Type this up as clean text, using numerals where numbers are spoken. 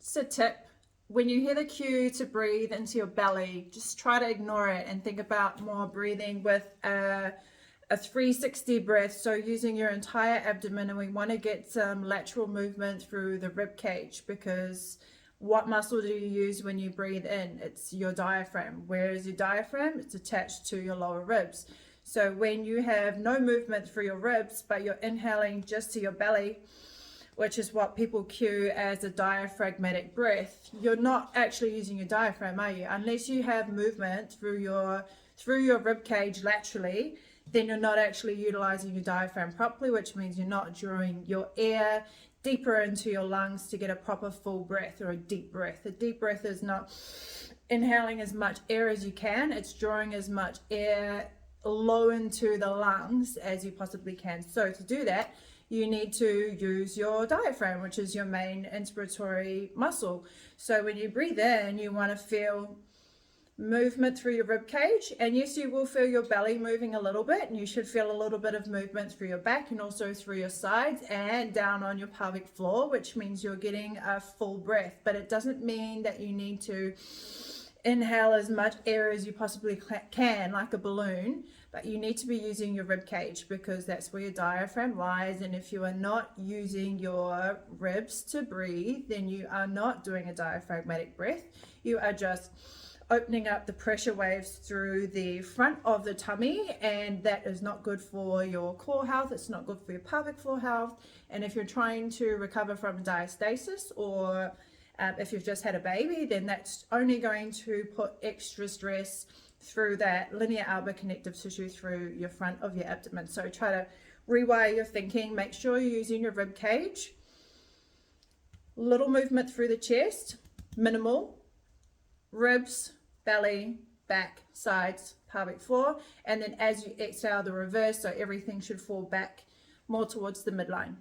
Just a tip, when you hear the cue to breathe into your belly, just try to ignore it and think about more breathing with a 360 breath, so using your entire abdomen. And we want to get some lateral movement through the rib cage, because what muscle do you use when you breathe in? It's your diaphragm. Where is your diaphragm? It's attached to your lower ribs. So when you have no movement through your ribs, but you're inhaling just to your belly, which is what people cue as a diaphragmatic breath, you're not actually using your diaphragm, are you? Unless you have movement through your rib cage laterally, then you're not actually utilizing your diaphragm properly, which means you're not drawing your air deeper into your lungs to get a proper full breath, or a deep breath. A deep breath is not inhaling as much air as you can, it's drawing as much air low into the lungs as you possibly can. So to do that, you need to use your diaphragm, which is your main inspiratory muscle. So when you breathe in, you want to feel movement through your rib cage, and yes, you will feel your belly moving a little bit, and you should feel a little bit of movement through your back and also through your sides and down on your pelvic floor, which means you're getting a full breath. But it doesn't mean that you need to inhale as much air as you possibly can, like a balloon, but you need to be using your rib cage, because that's where your diaphragm lies. And if you are not using your ribs to breathe, then you are not doing a diaphragmatic breath. You are just opening up the pressure waves through the front of the tummy, and that is not good for your core health. It's not good for your pelvic floor health. And if you're trying to recover from diastasis, or if you've just had a baby, then that's only going to put extra stress through that linear alba connective tissue through your front of your abdomen. So try to rewire your thinking. Make sure you're using your rib cage. Little movement through the chest, minimal. Ribs, belly, back, sides, pelvic floor. And then as you exhale, the reverse, so everything should fall back more towards the midline.